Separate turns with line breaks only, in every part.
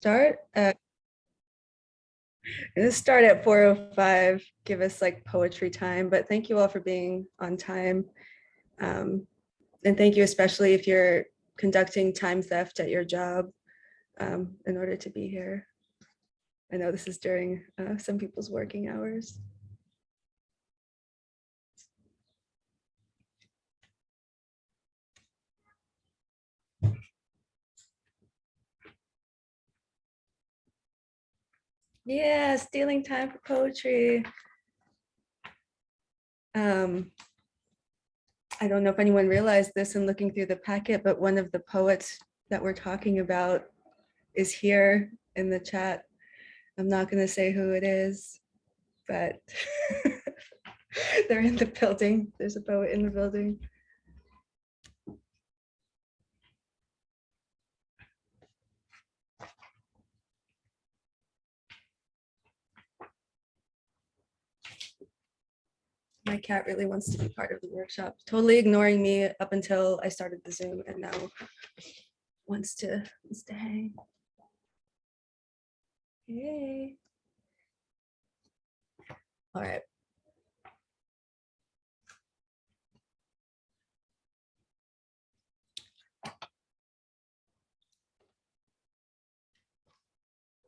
start? Gonna start at 4:05, give us like poetry time, but thank you all for being on time. And thank you especially if you're conducting time theft at your job in order to be here. I know this is during some people's working hours. Yeah, stealing time for poetry. I don't know if anyone realized this in looking through the packet, but one of the poets that we're talking about is here in the chat. I'm not going to say who it is, but they're in the building. There's a poet in the building. My cat really wants to be part of the workshop, totally ignoring me up until I started the Zoom, and now wants to hang. Hey. All right.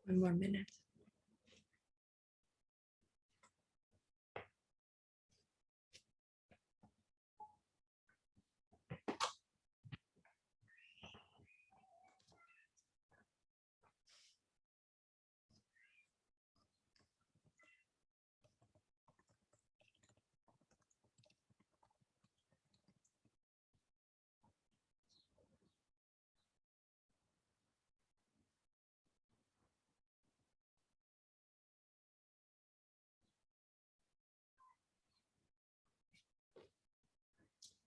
One more minute.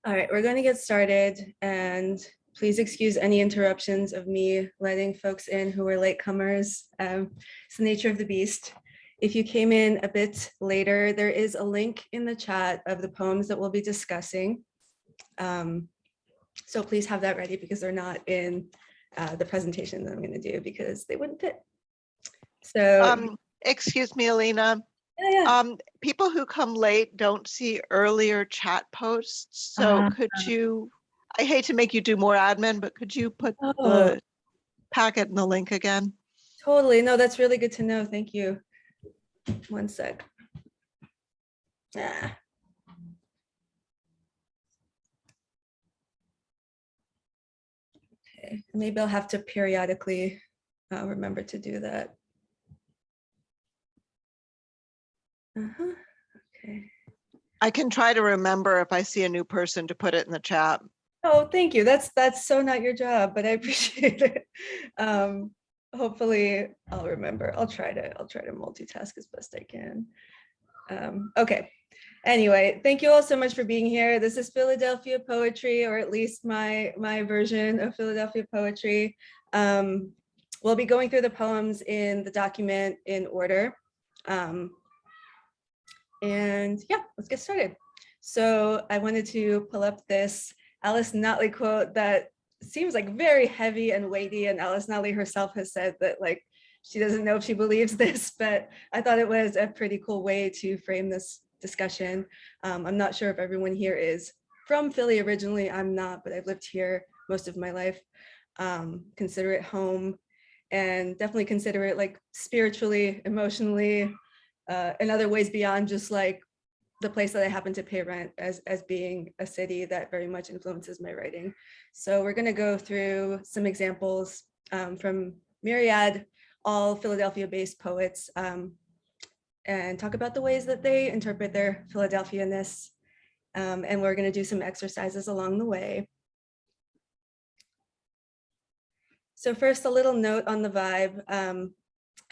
All right, we're going to get started, and please excuse any interruptions of me letting folks in who are latecomers. It's the nature of the beast. If you came in a bit later, there is a link in the chat of the poems that we'll be discussing. So please have that ready because they're not in the presentation that I'm going to do because they wouldn't fit. So,
excuse me, Alina.
yeah.
People who come late don't see earlier chat posts. So could you, I hate to make you do more admin, but could you put the packet and the link again?
Totally. No, that's really good to know. Thank you. One sec. Okay. Maybe I'll have to periodically remember to do that. Okay.
I can try to remember if I see a new person to put it in the chat.
Oh, thank you. That's so not your job, but I appreciate it. Hopefully I'll remember. I'll try to multitask as best I can. Okay. Anyway, thank you all so much for being here. This is Philadelphia poetry, or at least my version of Philadelphia poetry. We'll be going through the poems in the document in order. And yeah, let's get started. So I wanted to pull up this Alice Notley quote that seems like very heavy and weighty, and Alice Notley herself has said that like she doesn't know if she believes this, but I thought it was a pretty cool way to frame this discussion. I'm not sure if everyone here is from Philly originally. I'm not, but I've lived here most of my life. Consider it home, and definitely consider it like spiritually, emotionally, in other ways beyond just like the place that I happen to pay rent, as being a city that very much influences my writing. So we're going to go through some examples from myriad, all Philadelphia-based poets, and talk about the ways that they interpret their Philadelphia-ness. And we're going to do some exercises along the way. So first, a little note on the vibe.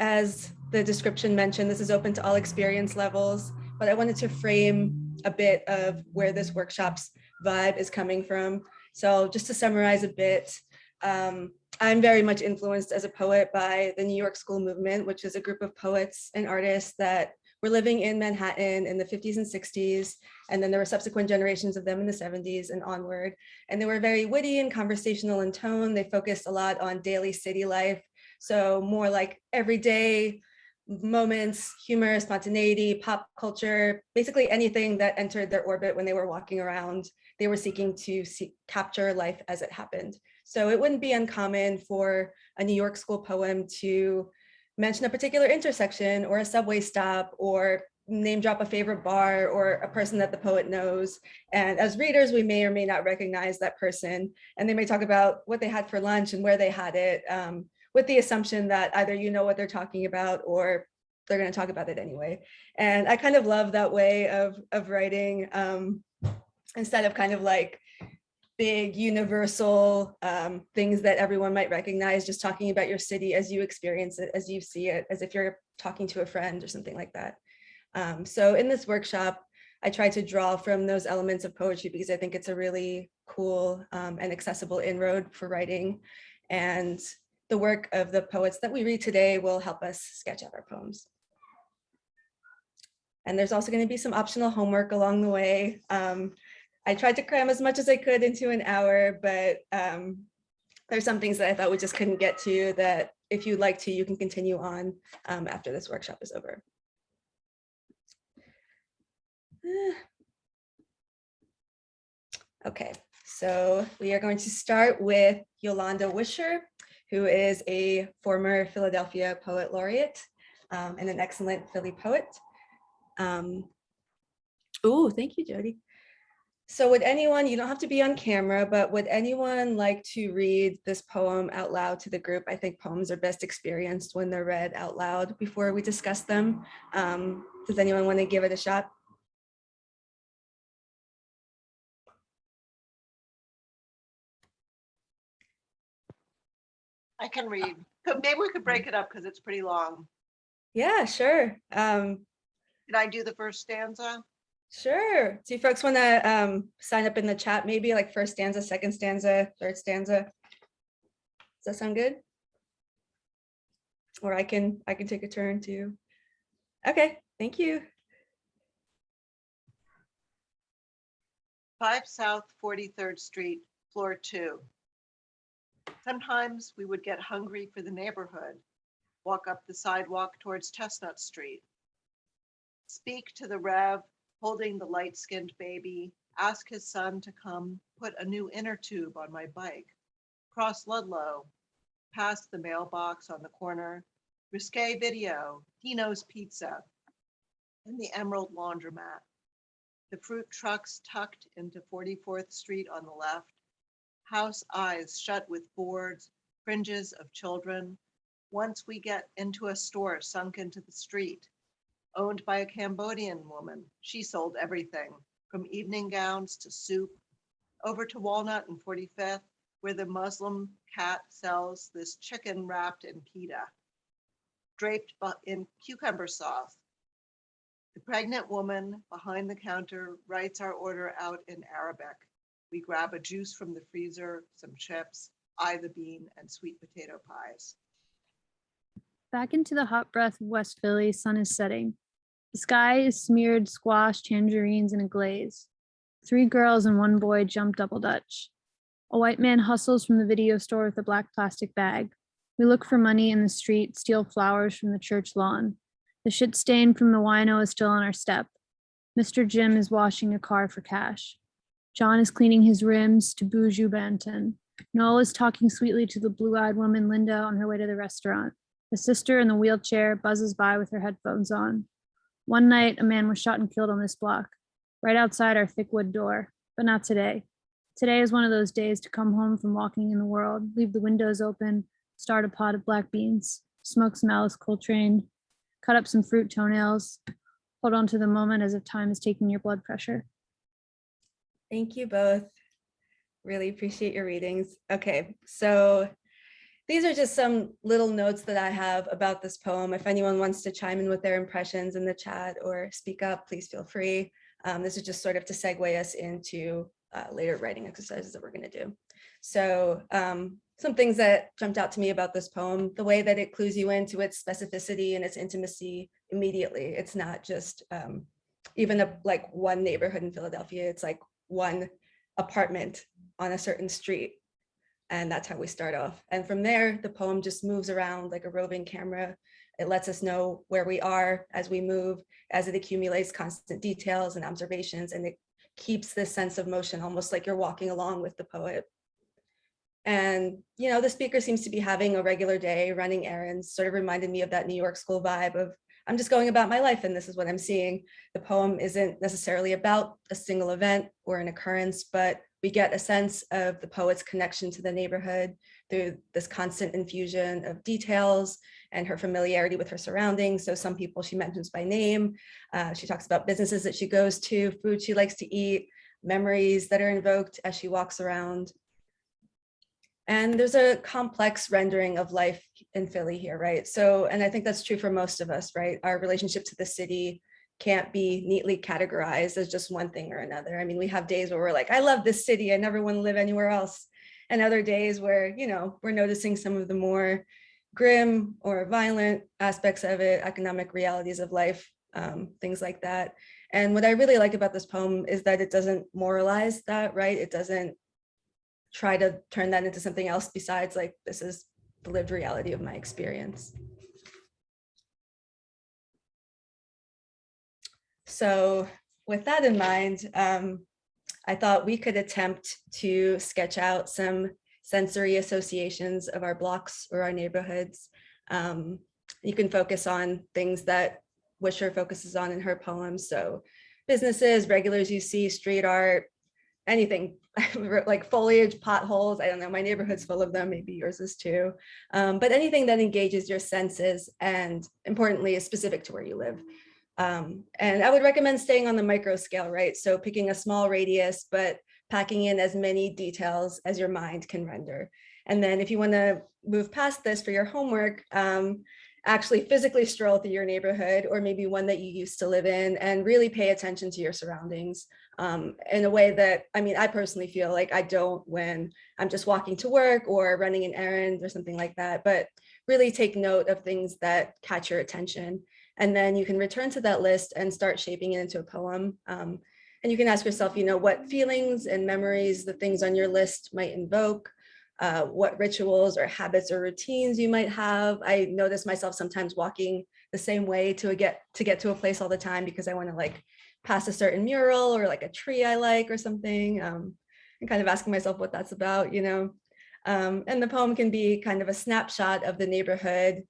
As the description mentioned, this is open to all experience levels, but I wanted to frame a bit of where this workshop's vibe is coming from. So just to summarize a bit, I'm very much influenced as a poet by the New York School movement, which is a group of poets and artists that were living in Manhattan in the 50s and 60s. And then there were subsequent generations of them in the 70s and onward. And they were very witty and conversational in tone. They focused a lot on daily city life, So more like everyday moments, humor, spontaneity, pop culture, basically anything that entered their orbit when they were walking around. They were seeking to capture life as it happened. So it wouldn't be uncommon for a New York school poem to mention a particular intersection or a subway stop or name drop a favorite bar or a person that the poet knows. And as readers, we may or may not recognize that person. And they may talk about what they had for lunch and where they had it, with the assumption that either you know what they're talking about or they're going to talk about it anyway. And I kind of love that way of writing, instead of kind of like big universal things that everyone might recognize, just talking about your city as you experience it, as you see it, as if you're talking to a friend or something like that. So in this workshop, I try to draw from those elements of poetry because I think it's a really cool and accessible inroad for writing. And the work of the poets that we read today will help us sketch out our poems. And there's also going to be some optional homework along the way. I tried to cram as much as I could into an hour, but there's some things that I thought we just couldn't get to that if you'd like to, you can continue on after this workshop is over. Okay, so we are going to start with Yolanda Wisher, who is a former Philadelphia Poet Laureate and an excellent Philly poet. Oh, thank you, Jody. So would anyone, you don't have to be on camera, but would anyone like to read this poem out loud to the group? I think poems are best experienced when they're read out loud before we discuss them. Does anyone want to give it a shot?
I can read. Maybe we could break it up because it's pretty long.
Yeah, sure.
Can I do the first stanza?
Sure. Do you folks want to sign up in the chat, maybe like first stanza, second stanza, third stanza? Does that sound good? Or I can take a turn too. Okay, thank you.
5 South 43rd Street, floor 2. Sometimes we would get hungry for the neighborhood, walk up the sidewalk towards Chestnut Street, speak to the Rev holding the light-skinned baby, ask his son to come put a new inner tube on my bike, cross Ludlow, past the mailbox on the corner, risque video, Dino's Pizza, and the Emerald Laundromat. The fruit trucks tucked into 44th Street on the left, house eyes shut with boards, fringes of children. Once we get into a store sunk into the street, owned by a Cambodian woman. She sold everything from evening gowns to soup, over to Walnut and 45th, where the Muslim cat sells this chicken wrapped in pita, draped in cucumber sauce. The pregnant woman behind the counter writes our order out in Arabic. We grab a juice from the freezer, some chips, the bean, and sweet potato pies.
Back into the hot breath of West Philly, sun is setting. The sky is smeared squash, tangerines, and a glaze. 3 girls and 1 boy jump double dutch. A white man hustles from the video store with a black plastic bag. We look for money in the street, steal flowers from the church lawn. The shit stain from the wino is still on our step. Mr. Jim is washing a car for cash. John is cleaning his rims to Buju Banton. Noel is talking sweetly to the blue-eyed woman Linda on her way to the restaurant. The sister in the wheelchair buzzes by with her headphones on. One night, a man was shot and killed on this block, right outside our thick wood door, but not today. Today is one of those days to come home from walking in the world, leave the windows open, start a pot of black beans, smoke some Alice Coltrane, cut up some fruit toenails, hold on to the moment as if time is taking your blood pressure.
Thank you both. Really appreciate your readings. Okay, so these are just some little notes that I have about this poem. If anyone wants to chime in with their impressions in the chat or speak up, please feel free. This is just sort of to segue us into later writing exercises that we're going to do. So some things that jumped out to me about this poem, the way that it clues you into its specificity and its intimacy immediately. It's not just even like one neighborhood in Philadelphia. It's like one apartment on a certain street. And that's how we start off. And from there, the poem just moves around like a roving camera. It lets us know where we are as we move, as it accumulates constant details and observations, and it keeps this sense of motion, almost like you're walking along with the poet. And, you know, the speaker seems to be having a regular day, running errands, sort of reminded me of that New York school vibe of, I'm just going about my life and this is what I'm seeing. The poem isn't necessarily about a single event or an occurrence, but we get a sense of the poet's connection to the neighborhood through this constant infusion of details and her familiarity with her surroundings. So some people she mentions by name. She talks about businesses that she goes to, food she likes to eat, memories that are invoked as she walks around. And there's a complex rendering of life in Philly here, right? So, and I think that's true for most of us, right? Our relationship to the city can't be neatly categorized as just one thing or another. I mean, we have days where we're like, I love this city, I never want to live anywhere else. And other days where, you know, we're noticing some of the more grim or violent aspects of it, economic realities of life, things like that. And what I really like about this poem is that it doesn't moralize that, right? It doesn't try to turn that into something else besides like, this is the lived reality of my experience. So with that in mind, I thought we could attempt to sketch out some sensory associations of our blocks or our neighborhoods. You can focus on things that Wisher focuses on in her poems. So businesses, regulars you see, street art, anything like foliage, potholes. I don't know, my neighborhood's full of them, maybe yours is too. But anything that engages your senses and importantly is specific to where you live. And I would recommend staying on the micro scale, right? So picking a small radius, but packing in as many details as your mind can render. And then if you want to move past this for your homework, actually physically stroll through your neighborhood or maybe one that you used to live in and really pay attention to your surroundings in a way that, I mean, I personally feel like I don't when I'm just walking to work or running an errand or something like that, but really take note of things that catch your attention. And then you can return to that list and start shaping it into a poem. And you can ask yourself, you know, what feelings and memories the things on your list might invoke, what rituals or habits or routines you might have. I notice myself sometimes walking the same way to get to a place all the time because I want to like pass a certain mural or like a tree I like or something. And kind of asking myself what that's about, you know. And the poem can be kind of a snapshot of the neighborhood,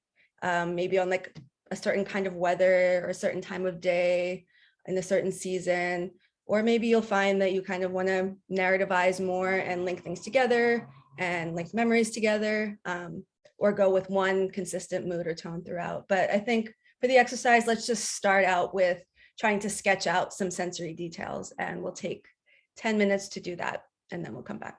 maybe on like a certain kind of weather or a certain time of day in a certain season. Or maybe you'll find that you kind of want to narrativize more and link things together and link memories together, or go with one consistent mood or tone throughout. But I think for the exercise, let's just start out with trying to sketch out some sensory details, and we'll take 10 minutes to do that, and then we'll come back.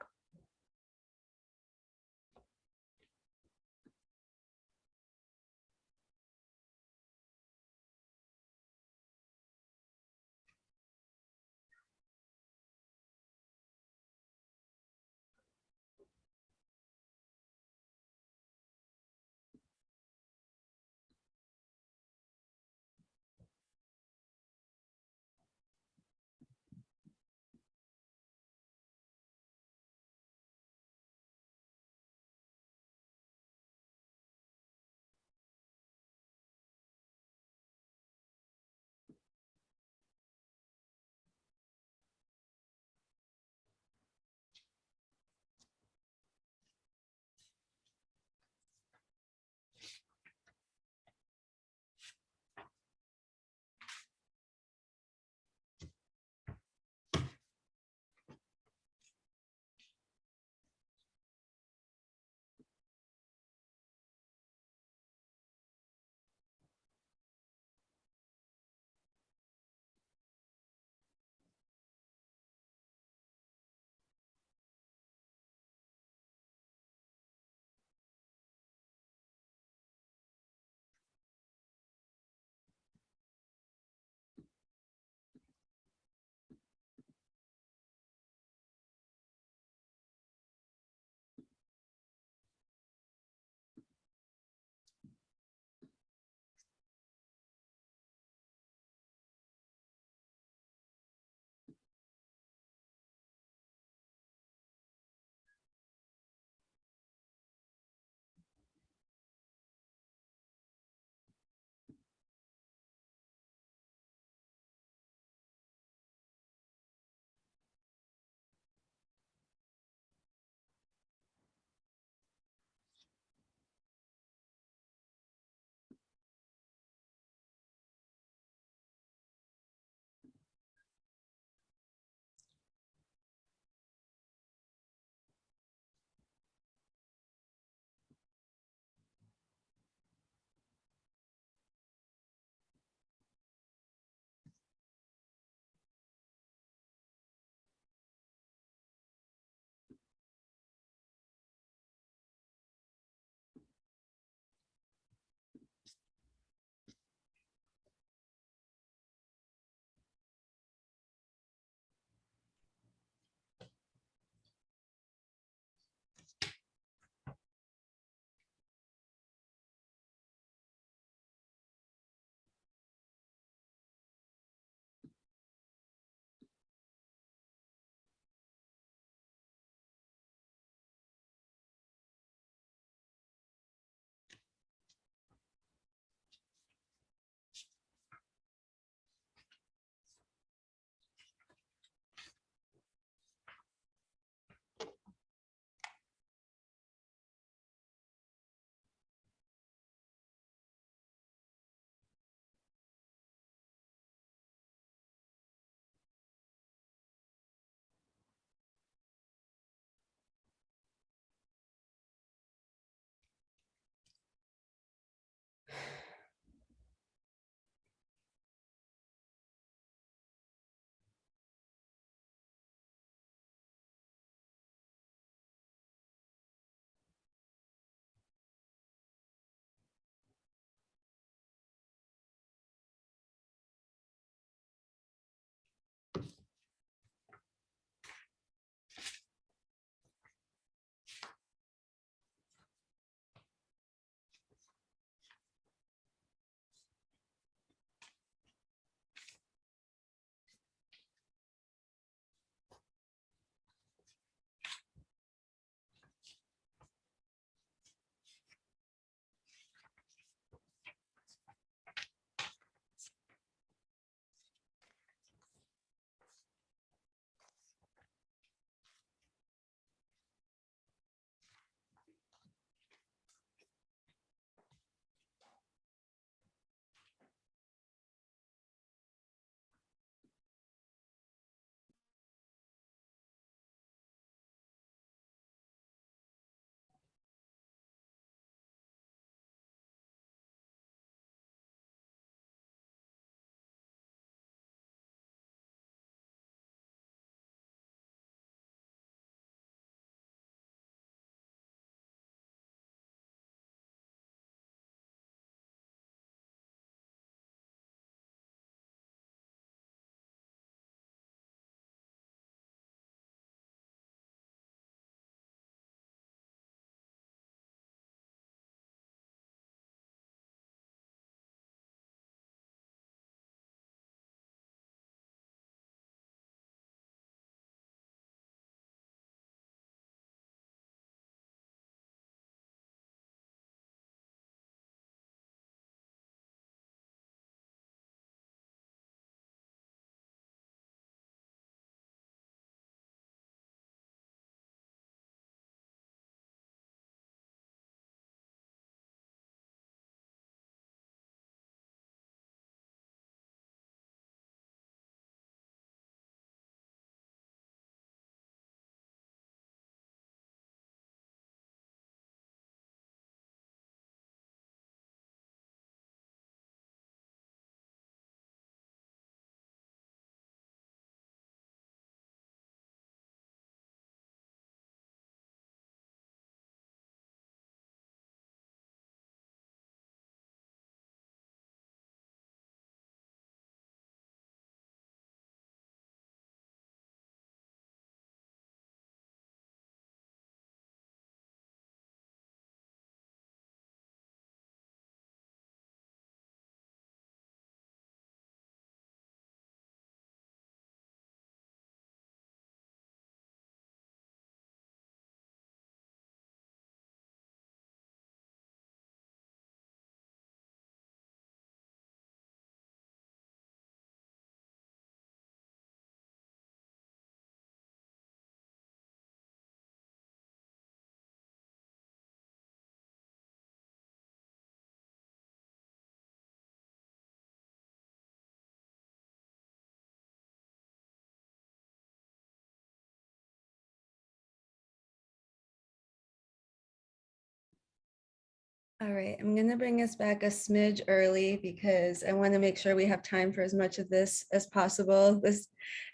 All right, I'm gonna bring us back a smidge early because I want to make sure we have time for as much of this as possible. This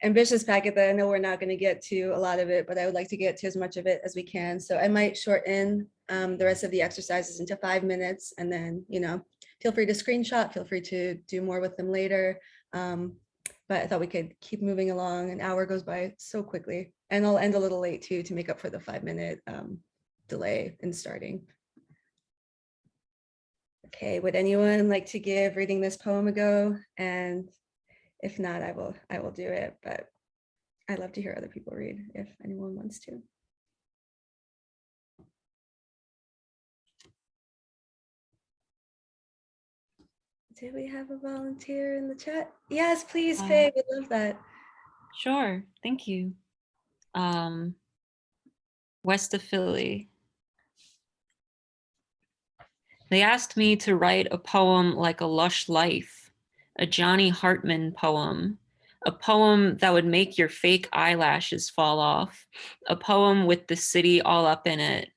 ambitious packet that I know we're not going to get to a lot of it, but I would like to get to as much of it as we can. So I might shorten the rest of the exercises into 5 minutes, and then, feel free to screenshot, feel free to do more with them later. But I thought we could keep moving along. An hour goes by so quickly, and I'll end a little late too to make up for the 5 minute delay in starting. Okay, would anyone like to give reading this poem a go? And if not, I will do it, but I love to hear other people read if anyone wants to. Do we have a volunteer in the chat? Yes, please, Faye, we'd love that.
Sure, thank you. West of Philly. They asked me to write a poem like a lush life, a Johnny Hartman poem, a poem that would make your fake eyelashes fall off, a poem with the city all up in it,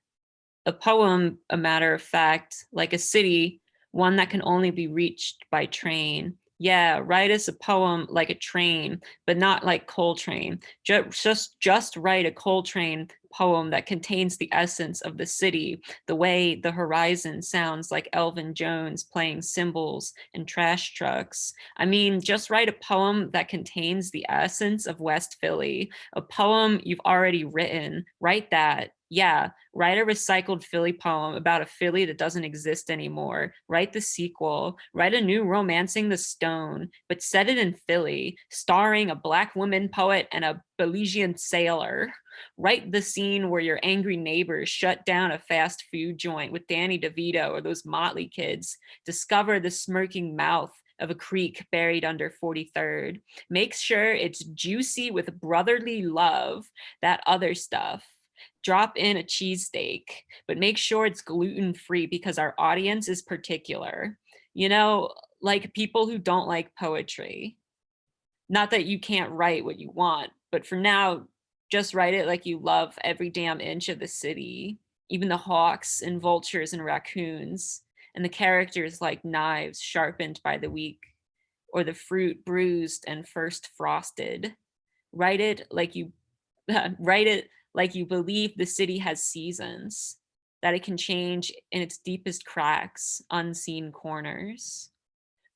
a poem, a matter of fact, like a city, one that can only be reached by train. Yeah, write us a poem like a train, but not like Coltrane. Just write a Coltrane poem that contains the essence of the city, the way the horizon sounds like Elvin Jones playing cymbals and trash trucks. I mean, just write a poem that contains the essence of West Philly, a poem you've already written. Write that. Yeah, write a recycled Philly poem about a Philly that doesn't exist anymore. Write the sequel. Write a new Romancing the Stone, but set it in Philly, starring a Black woman poet and a Belizean sailor. Write the scene where your angry neighbors shut down a fast food joint with Danny DeVito or those Motley kids. Discover the smirking mouth of a creek buried under 43rd. Make sure it's juicy with brotherly love, that other stuff. Drop in a cheesesteak, but make sure it's gluten-free because our audience is particular. Like people who don't like poetry. Not that you can't write what you want, but for now, just write it like you love every damn inch of the city, even the hawks and vultures and raccoons, and the characters like knives sharpened by the week, or the fruit bruised and first frosted. Write it like you write it like you believe the city has seasons, that it can change in its deepest cracks, unseen corners.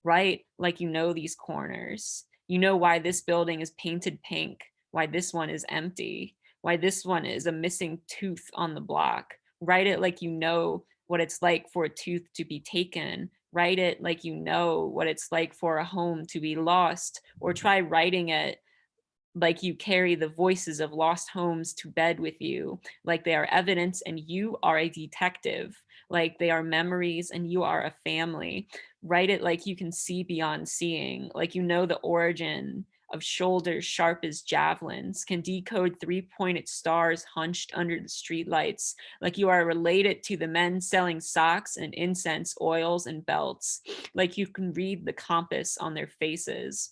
Write like you know these corners. You know why this building is painted pink, why this one is empty, why this one is a missing tooth on the block. Write it like you know what it's like for a tooth to be taken. Write it like you know what it's like for a home to be lost, or try writing it like you carry the voices of lost homes to bed with you, like they are evidence and you are a detective, like they are memories and you are a family. Write it like you can see beyond seeing, like you know the origin of shoulders sharp as javelins, can decode three-pointed stars hunched under the streetlights, like you are related to the men selling socks and incense, oils and belts, like you can read the compass on their faces,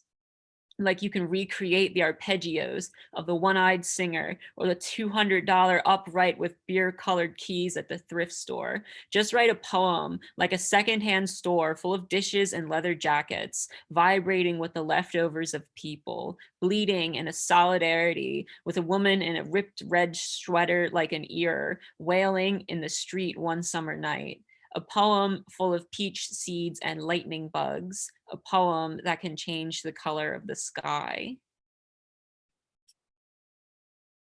like you can recreate the arpeggios of the one-eyed singer or the $200 upright with beer-colored keys at the thrift store. Just write a poem like a secondhand store full of dishes and leather jackets, vibrating with the leftovers of people, bleeding in a solidarity with a woman in a ripped red sweater like an ear, wailing in the street one summer night. A poem full of peach seeds and lightning bugs, a poem that can change the color of the sky.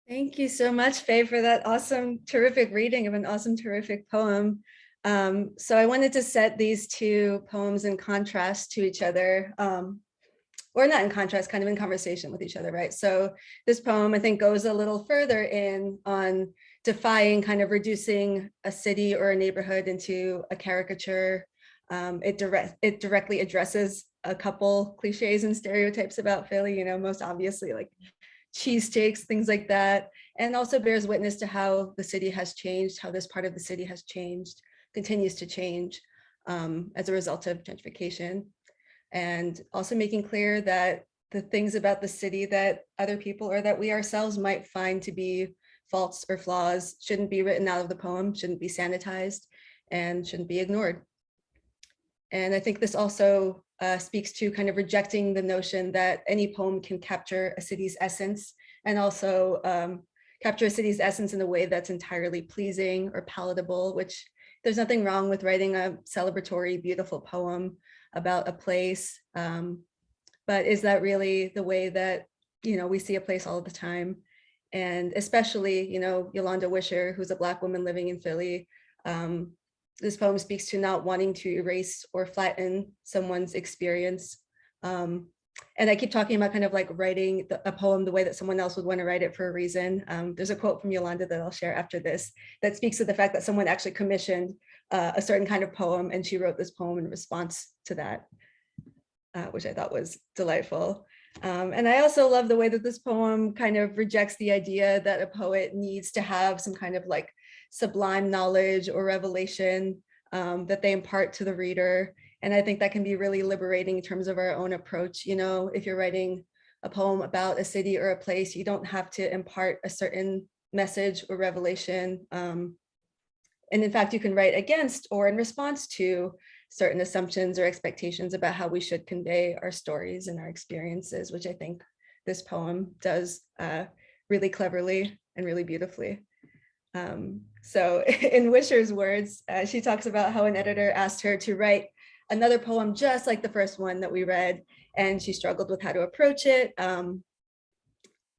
Thank you so much, Faye, for that awesome, terrific reading of an awesome, terrific poem. So I wanted to set these two poems in contrast to each other, or not in contrast, kind of in conversation with each other, right? So this poem, I think, goes a little further in on defying, kind of reducing a city or a neighborhood into a caricature. It directly addresses a couple cliches and stereotypes about Philly, most obviously like cheesesteaks, things like that, and also bears witness to how the city has changed, how this part of the city has changed, continues to change as a result of gentrification, and also making clear that the things about the city that other people or that we ourselves might find to be faults or flaws shouldn't be written out of the poem, shouldn't be sanitized, and shouldn't be ignored. And I think this also speaks to kind of rejecting the notion that any poem can capture a city's essence, and also capture a city's essence in a way that's entirely pleasing or palatable, which there's nothing wrong with writing a celebratory, beautiful poem about a place. But is that really the way that, we see a place all the time? And especially, Yolanda Wisher, who's a Black woman living in Philly, this poem speaks to not wanting to erase or flatten someone's experience. And I keep talking about kind of like writing a poem the way that someone else would want to write it for a reason. There's a quote from Yolanda that I'll share after this that speaks to the fact that someone actually commissioned a certain kind of poem, and she wrote this poem in response to that, which I thought was delightful. And I also love the way that this poem kind of rejects the idea that a poet needs to have some kind of like sublime knowledge or revelation that they impart to the reader. And I think that can be really liberating in terms of our own approach. If you're writing a poem about a city or a place, you don't have to impart a certain message or revelation. And in fact, you can write against or in response to certain assumptions or expectations about how we should convey our stories and our experiences, which I think this poem does really cleverly and really beautifully. So in Wisher's words, she talks about how an editor asked her to write another poem just like the first one that we read, and she struggled with how to approach it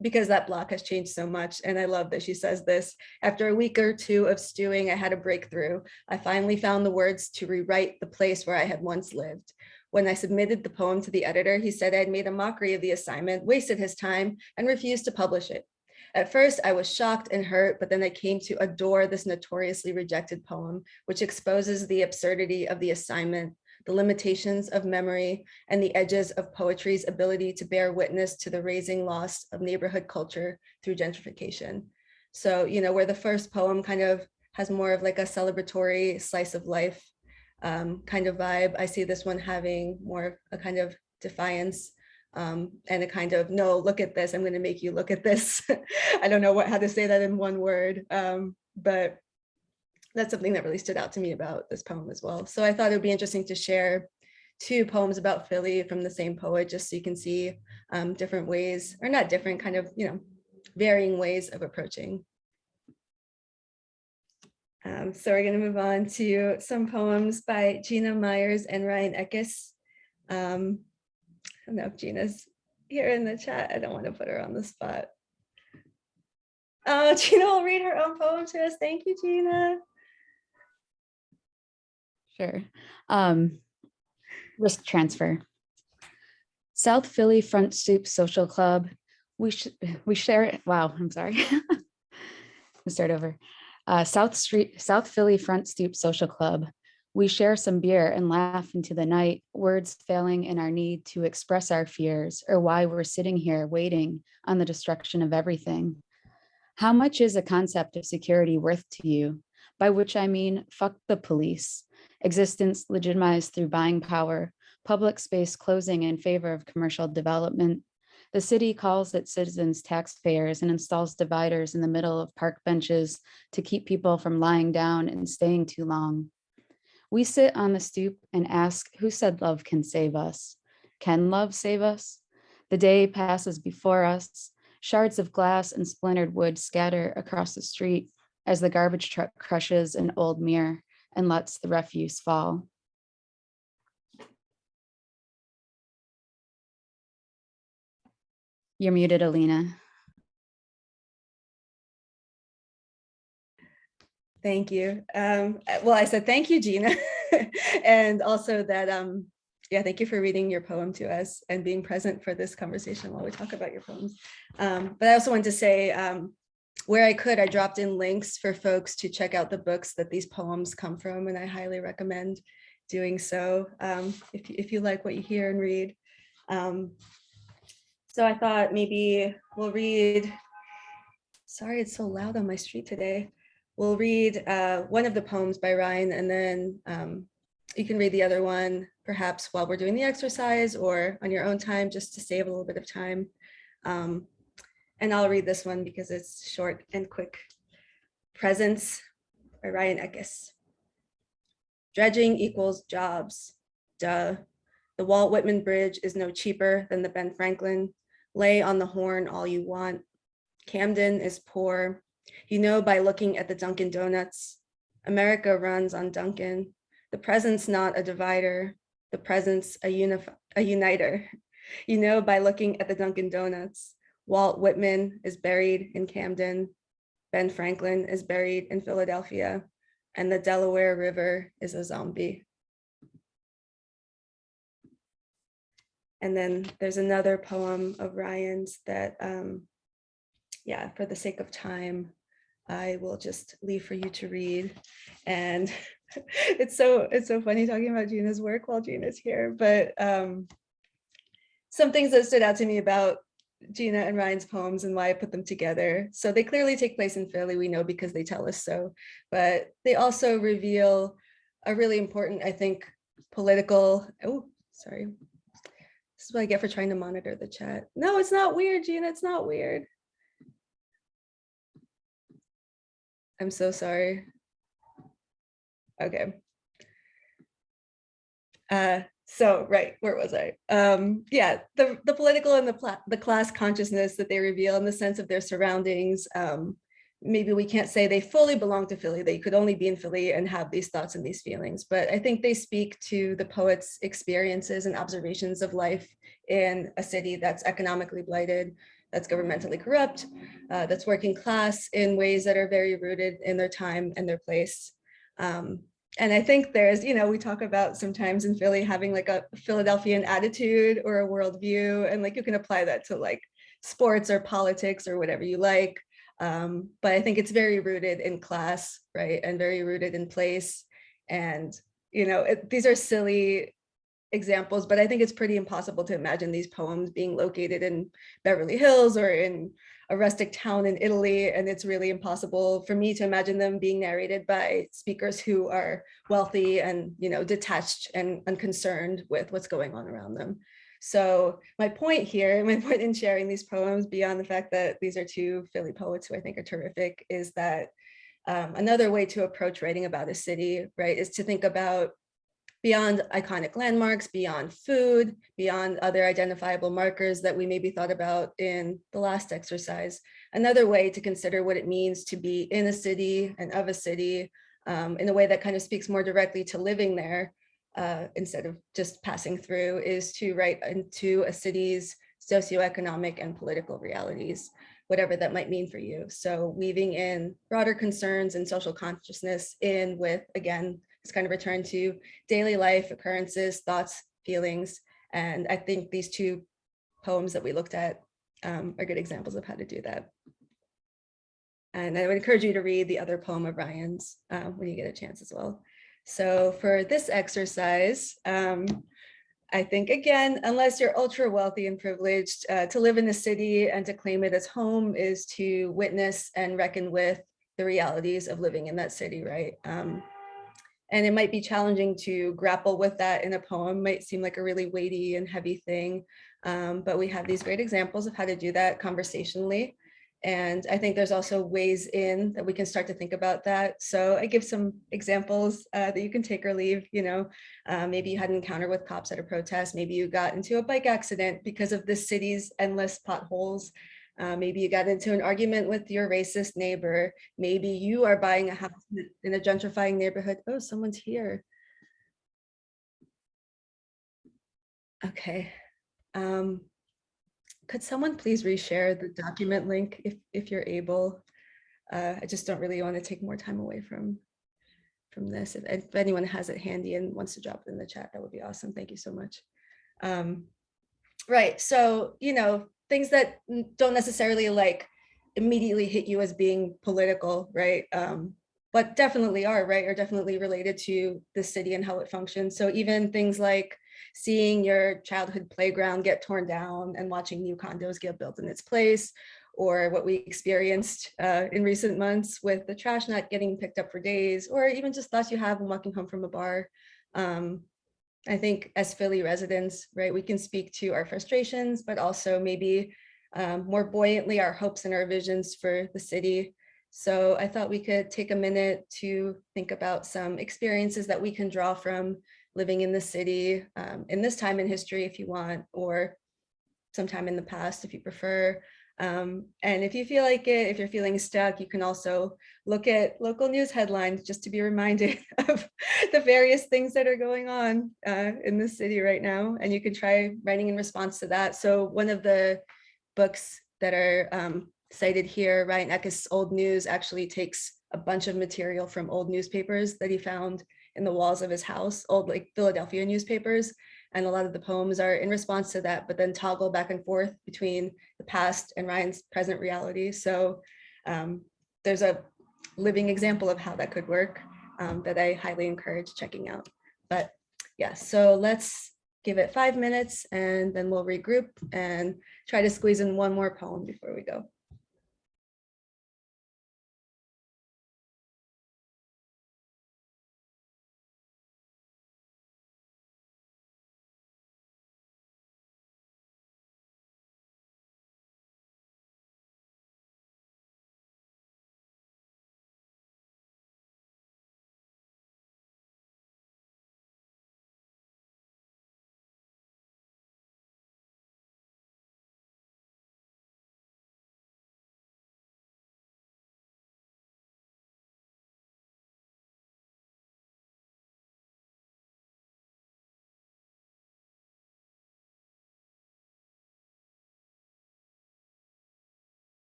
because that block has changed so much. And I love that she says this: after a week or two of stewing, I had a breakthrough. I finally found the words to rewrite the place where I had once lived. When I submitted the poem to the editor, he said I'd made a mockery of the assignment, wasted his time, and refused to publish it. At first, I was shocked and hurt, but then I came to adore this notoriously rejected poem, which exposes the absurdity of the assignment, the limitations of memory, and the edges of poetry's ability to bear witness to the raising loss of neighborhood culture through gentrification. So, where the first poem kind of has more of like a celebratory slice of life kind of vibe, I see this one having more of a kind of defiance and a kind of, no, look at this, I'm going to make you look at this. I don't know how to say that in one word, but that's something that really stood out to me about this poem as well. So I thought it would be interesting to share two poems about Philly from the same poet, just so you can see different ways, or not different, kind of, varying ways of approaching. So we're going to move on to some poems by Gina Myers and Ryan Eckes. I don't know if Gina's here in the chat. I don't want to put her on the spot. Oh, Gina will read her own poem to us. Thank you, Gina.
Sure. Risk transfer. South Philly Front Stoop Social Club. We share. Wow, I'm sorry. Let's start over. South Philly Front Stoop Social Club. We share some beer and laugh into the night, words failing in our need to express our fears or why we're sitting here waiting on the destruction of everything. How much is a concept of security worth to you? By which I mean, fuck the police. Existence legitimized through buying power, public space closing in favor of commercial development. The city calls its citizens taxpayers and installs dividers in the middle of park benches to keep people from lying down and staying too long. We sit on the stoop and ask, who said love can save us? Can love save us? The day passes before us. Shards of glass and splintered wood scatter across the street as the garbage truck crushes an old mirror and lets the refuse fall. You're muted, Alina.
Thank you. Well, I said thank you, Gina. And also that, yeah, thank you for reading your poem to us and being present for this conversation while we talk about your poems. But I also wanted to say, where I could, I dropped in links for folks to check out the books that these poems come from, and I highly recommend doing so if you like what you hear and read. So I thought maybe we'll read, sorry, it's so loud on my street today. We'll read one of the poems by Ryan, and then you can read the other one, perhaps while we're doing the exercise or on your own time, just to save a little bit of time. And I'll read this one because it's short and quick. Presence by Ryan Eckes. Dredging equals jobs. Duh. The Walt Whitman Bridge is no cheaper than the Ben Franklin. Lay on the horn all you want. Camden is poor. You know by looking at the Dunkin' Donuts. America runs on Dunkin'. The present's not a divider. The present's a uniter. You know by looking at the Dunkin' Donuts. Walt Whitman is buried in Camden. Ben Franklin is buried in Philadelphia. And the Delaware River is a zombie. And then there's another poem of Ryan's that, yeah, for the sake of time, I will just leave for you to read. And it's so funny talking about Gina's work while Gina's here, but some things that stood out to me about Gina and Ryan's poems and why I put them together. So they clearly take place in Philly, we know because they tell us so, but they also reveal a really important, I think, political, oh, sorry. This is what I get for trying to monitor the chat. No, it's not weird, Gina, it's not weird. I'm so sorry. Okay. So right, where was I? Yeah, the political and the class consciousness that they reveal in the sense of their surroundings. Maybe we can't say they fully belong to Philly. They could only be in Philly and have these thoughts and these feelings. But I think they speak to the poet's experiences and observations of life in a city that's economically blighted, that's governmentally corrupt, that's working class in ways that are very rooted in their time and their place. And I think there's, you know, we talk about sometimes in Philly having like a Philadelphian attitude or a worldview, and like you can apply that to like sports or politics or whatever you like. But I think it's very rooted in class, right? And very rooted in place. And, you know, these are silly examples, but I think it's pretty impossible to imagine these poems being located in Beverly Hills or in a rustic town in Italy. And it's really impossible for me to imagine them being narrated by speakers who are wealthy and, you know, detached and unconcerned with what's going on around them. So my point here, my point in sharing these poems, beyond the fact that these are two Philly poets who I think are terrific, is that another way to approach writing about a city, right, is to think about beyond iconic landmarks, beyond food, beyond other identifiable markers that we maybe thought about in the last exercise. Another way to consider what it means to be in a city and of a city in a way that kind of speaks more directly to living there instead of just passing through, is to write into a city's socioeconomic and political realities, whatever that might mean for you. So weaving in broader concerns and social consciousness in with, again, this kind of return to daily life occurrences, thoughts, feelings. And I think these two poems that we looked at are good examples of how to do that. And I would encourage you to read the other poem of Ryan's when you get a chance as well. So for this exercise, I think, again, unless you're ultra wealthy and privileged, to live in the city and to claim it as home is to witness and reckon with the realities of living in that city, right? And it might be challenging to grapple with that in a poem, might seem like a really weighty and heavy thing, but we have these great examples of how to do that conversationally. And I think there's also ways in that we can start to think about that. So I give some examples that you can take or leave, you know, maybe you had an encounter with cops at a protest, maybe you got into a bike accident because of this city's endless potholes. Maybe you got into an argument with your racist neighbor. Maybe you are buying a house in a gentrifying neighborhood. Oh, someone's here. Okay. Could someone please reshare the document link if you're able? I just don't really want to take more time away from this. If anyone has it handy and wants to drop it in the chat, that would be awesome. Thank you so much. Right, so, you know, things that don't necessarily like immediately hit you as being political, right? But definitely are, right? Are definitely related to the city and how it functions. So even things like seeing your childhood playground get torn down and watching new condos get built in its place, or what we experienced in recent months with the trash not getting picked up for days, or even just thoughts you have when walking home from a bar. I think as Philly residents, right, we can speak to our frustrations, but also maybe more buoyantly our hopes and our visions for the city. So I thought we could take a minute to think about some experiences that we can draw from living in the city in this time in history, if you want, or sometime in the past, if you prefer. And if you feel like it, if you're feeling stuck, you can also look at local news headlines just to be reminded of the various things that are going on in the city right now. And you can try writing in response to that. So one of the books that are cited here, Ryan Eckes' Old News, actually takes a bunch of material from old newspapers that he found in the walls of his house, old like Philadelphia newspapers. And a lot of the poems are in response to that, but then toggle back and forth between the past and Ryan's present reality. So there's a living example of how that could work that I highly encourage checking out. But yeah, so let's give it 5 minutes and then we'll regroup and try to squeeze in one more poem before we go.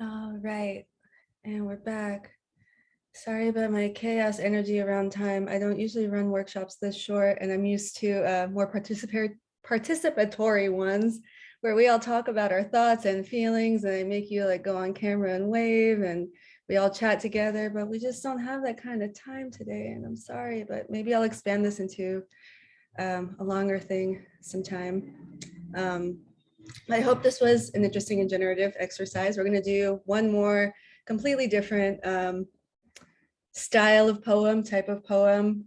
All right, and we're back. Sorry about my chaos energy around time. I don't usually run workshops this short, and I'm used to more participatory ones where we all talk about our thoughts and feelings, and I make you like go on camera and wave, and we all chat together, but we just don't have that kind of time today, and I'm sorry, but maybe I'll expand this into a longer thing sometime. I hope this was an interesting and generative exercise. We're going to do one more completely different style of poem, type of poem,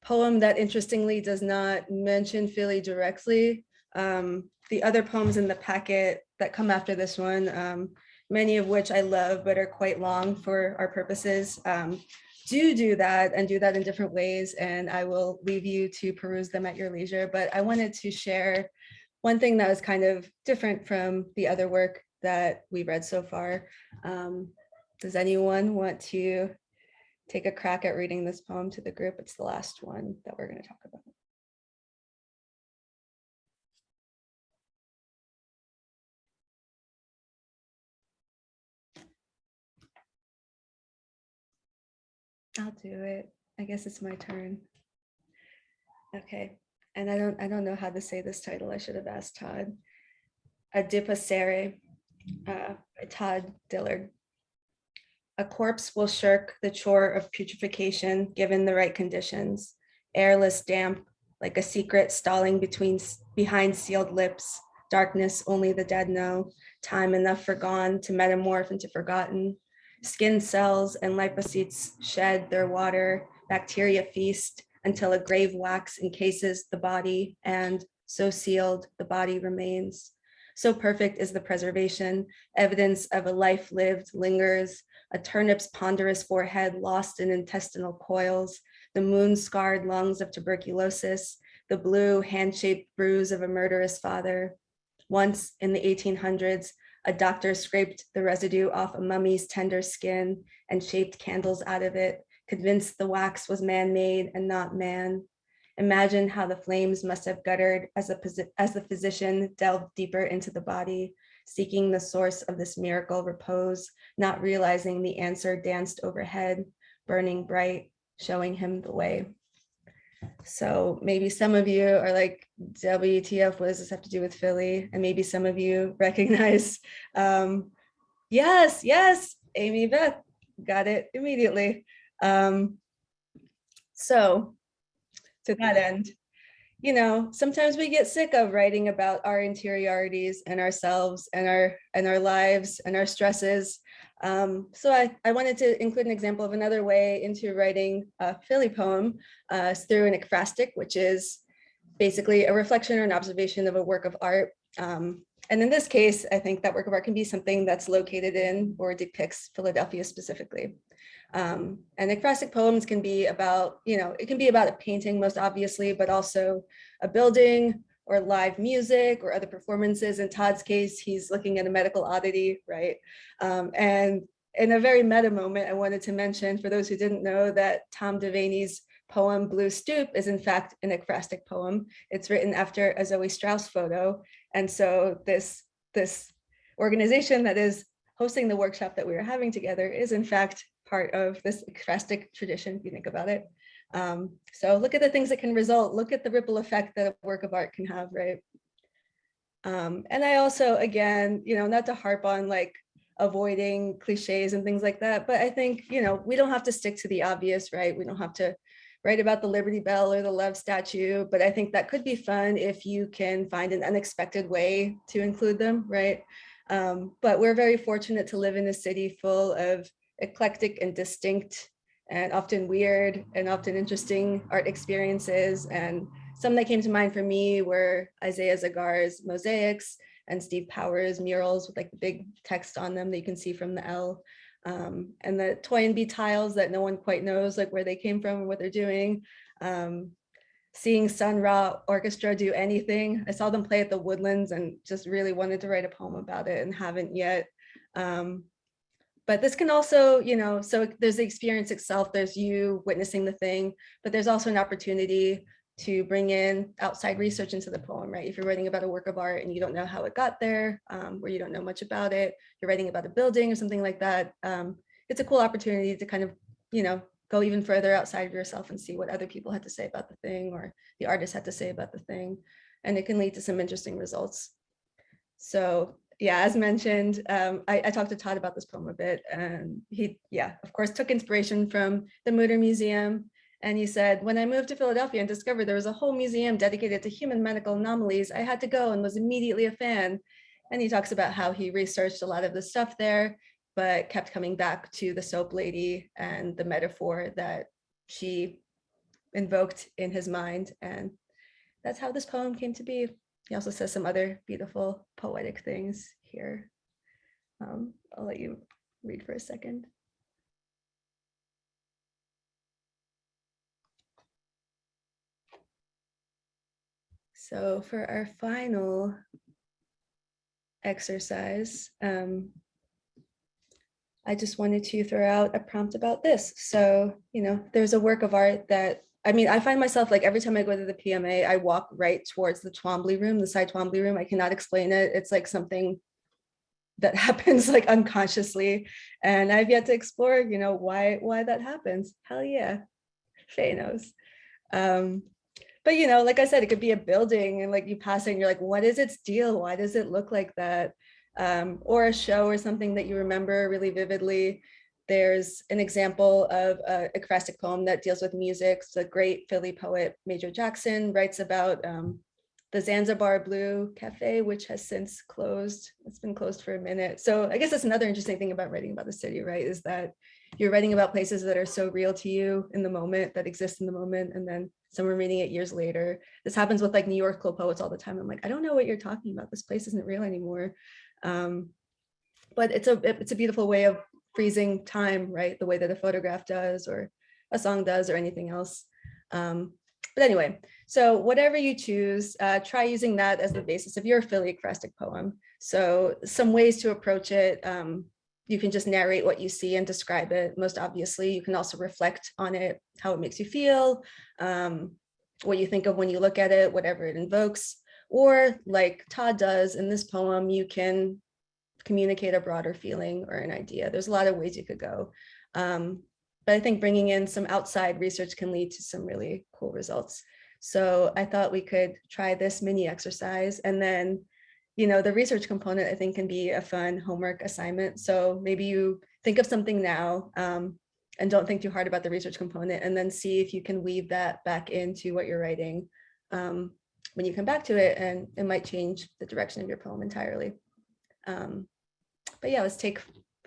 poem that interestingly does not mention Philly directly. The other poems in the packet that come after this one, many of which I love but are quite long for our purposes, do that and do that in different ways, and I will leave you to peruse them at your leisure. But I wanted to share one thing that was kind of different from the other work that we read so far. Does anyone want to take a crack at reading this poem to the group? It's the last one that we're going to talk about. I'll do it. I guess it's my turn. Okay. And I don't know how to say this title. I should have asked Todd. Adipocere, by Todd Dillard. A corpse will shirk the chore of putrefaction given the right conditions. Airless, damp, like a secret stalling behind sealed lips. Darkness only the dead know. Time enough forgone to metamorph into forgotten. Skin cells and lipocytes shed their water. Bacteria feast until a grave wax encases the body, and so sealed, the body remains. So perfect is the preservation. Evidence of a life lived lingers. A turnip's ponderous forehead lost in intestinal coils, the moon-scarred lungs of tuberculosis, the blue hand-shaped bruise of a murderous father. Once in the 1800s, a doctor scraped the residue off a mummy's tender skin and shaped candles out of it, convinced the wax was man-made and not man. Imagine how the flames must have guttered as the physician delved deeper into the body, seeking the source of this miracle repose, not realizing the answer danced overhead, burning bright, showing him the way. So maybe some of you are like, WTF, what does this have to do with Philly? And maybe some of you recognize, yes, Amy Beth, got it immediately. So to that end, you know, sometimes we get sick of writing about our interiorities and ourselves and our lives and our stresses. So I wanted to include an example of another way into writing a Philly poem through an ekphrastic, which is basically a reflection or an observation of a work of art. And in this case, I think that work of art can be something that's located in or depicts Philadelphia specifically. And ekphrastic poems can be about, you know, it can be about a painting most obviously, but also a building or live music or other performances. In Todd's case, he's looking at a medical oddity, right? And in a very meta moment, I wanted to mention, for those who didn't know, that Tom Devaney's poem Blue Stoop is in fact an ekphrastic poem. It's written after a Zoe Strauss photo. And so this organization that is hosting the workshop that we are having together is in fact part of this ekphrastic tradition, if you think about it. So look at the things that can result, look at the ripple effect that a work of art can have, right? And I also, again, you know, not to harp on like avoiding cliches and things like that, but I think, you know, we don't have to stick to the obvious, right? We don't have to write about the Liberty Bell or the Love statue, but I think that could be fun if you can find an unexpected way to include them, right? But we're very fortunate to live in a city full of eclectic and distinct and often weird and often interesting art experiences. And some that came to mind for me were Isaiah Zagar's mosaics and Steve Powers' murals with like the big text on them that you can see from the L. And the Toynbee tiles that no one quite knows like where they came from or what they're doing. Seeing Sun Ra Orchestra do anything. I saw them play at the Woodlands and just really wanted to write a poem about it and haven't yet. But this can also, you know, so there's the experience itself, there's you witnessing the thing, but there's also an opportunity to bring in outside research into the poem, right? If you're writing about a work of art and you don't know how it got there, or you don't know much about it, you're writing about a building or something like that, it's a cool opportunity to kind of, go even further outside of yourself and see what other people had to say about the thing or the artist had to say about the thing. And it can lead to some interesting results. So yeah, as mentioned, I talked to Todd about this poem a bit, and he, of course, took inspiration from the Mutter Museum. And he said, when I moved to Philadelphia and discovered there was a whole museum dedicated to human medical anomalies, I had to go and was immediately a fan. And he talks about how he researched a lot of the stuff there, but kept coming back to the soap lady and the metaphor that she invoked in his mind. And that's how this poem came to be. He also says some other beautiful poetic things here. I'll let you read for a second. So for our final exercise, I just wanted to throw out a prompt about this. So, there's a work of art that, I find myself like every time I go to the PMA, I walk right towards the Twombly room, the side Twombly room. I cannot explain it. It's like something that happens like unconsciously. And I've yet to explore, why that happens. Hell yeah, Faye knows. But like I said, it could be a building and like you pass it and you're like, what is its deal? Why does it look like that? Or a show or something that you remember really vividly. There's an example of a ekphrastic poem that deals with music. The great Philly poet Major Jackson writes about the Zanzibar Blue Cafe, which has since closed. It's been closed for a minute. So I guess that's another interesting thing about writing about the city, right? Is that you're writing about places that are so real to you in the moment, that exist in the moment, and then someone reading it years later. This happens with like New York Club poets all the time. I'm like, I don't know what you're talking about. This place isn't real anymore. But it's a beautiful way of freezing time, right? The way that a photograph does, or a song does, or anything else. But anyway, so whatever you choose, try using that as the basis of your Philly ekphrastic poem. So some ways to approach it. You can just narrate what you see and describe it. Most obviously, you can also reflect on it, how it makes you feel, what you think of when you look at it, whatever it invokes. Or like Todd does in this poem, you can communicate a broader feeling or an idea. There's a lot of ways you could go. But I think bringing in some outside research can lead to some really cool results. So I thought we could try this mini exercise, and then, the research component I think can be a fun homework assignment. So maybe you think of something now, and don't think too hard about the research component, and then see if you can weave that back into what you're writing when you come back to it, and it might change the direction of your poem entirely. But yeah, let's take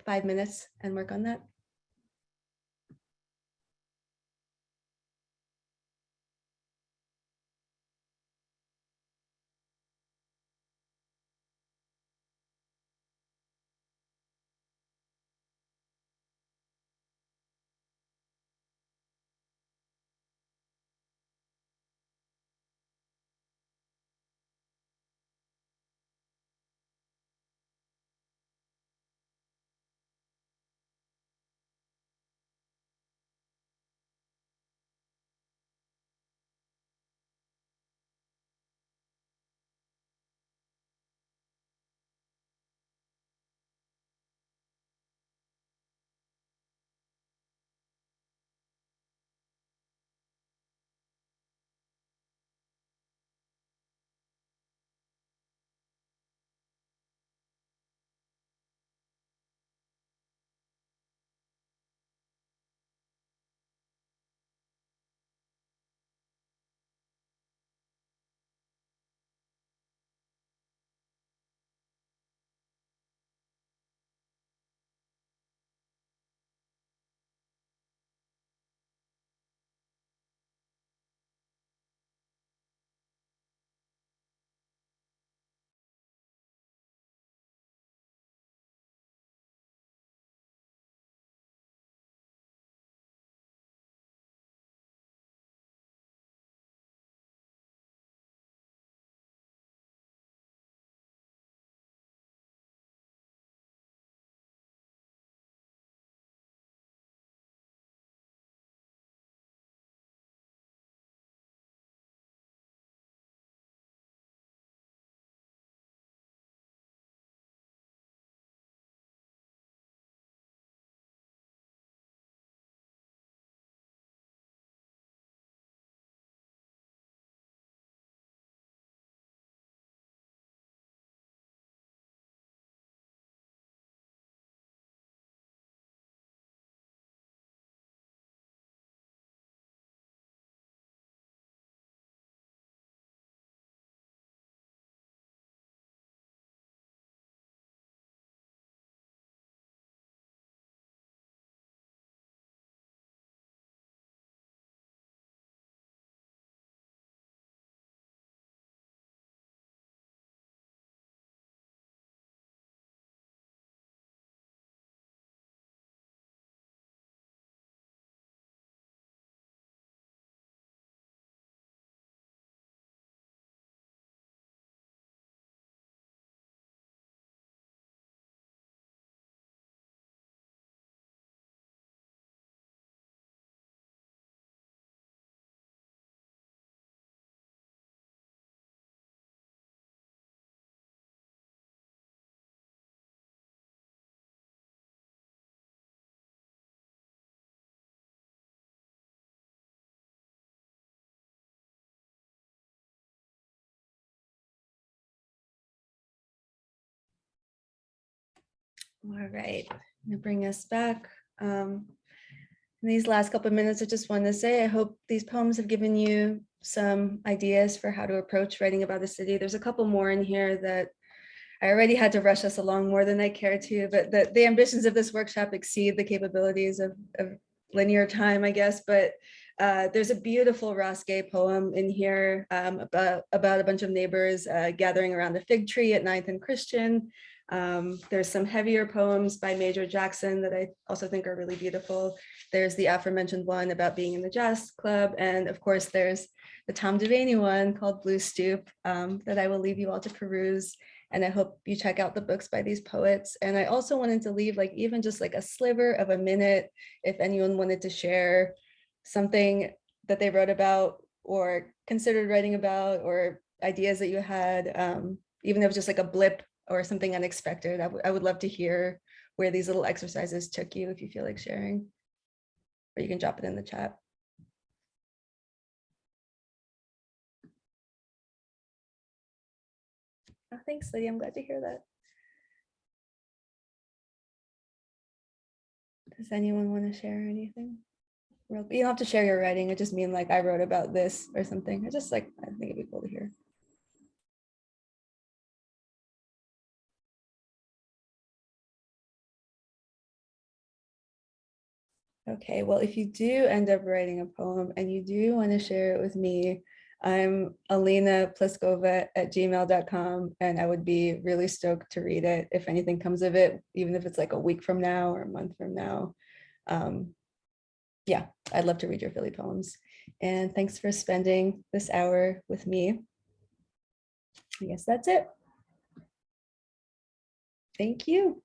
5 minutes and work on that. All right, I'm gonna bring us back. In these last couple of minutes, I just want to say, I hope these poems have given you some ideas for how to approach writing about the city. There's a couple more in here that I already had to rush us along more than I care to, but the ambitions of this workshop exceed the capabilities of linear time, I guess. But there's a beautiful Ross Gay poem in here about a bunch of neighbors gathering around a fig tree at 9th and Christian. There's some heavier poems by Major Jackson that I also think are really beautiful. There's the aforementioned one about being in the jazz club. And of course, there's the Tom Devaney one called Blue Stoop that I will leave you all to peruse. And I hope you check out the books by these poets. And I also wanted to leave like even just like a sliver of a minute if anyone wanted to share something that they wrote about or considered writing about or ideas that you had, even if it was just like a blip or something unexpected. I would love to hear where these little exercises took you if you feel like sharing, or you can drop it in the chat. Oh, thanks, Lydia. I'm glad to hear that. Does anyone want to share anything? You don't have to share your writing. I just mean like I wrote about this or something. I just like, I think it'd be cool to hear. Okay, well, if you do end up writing a poem and you do want to share it with me, I'm Alina Pliskova at gmail.com, and I would be really stoked to read it if anything comes of it, even if it's like a week from now or a month from now. Yeah, I'd love to read your Philly poems. And thanks for spending this hour with me. I guess that's it. Thank you.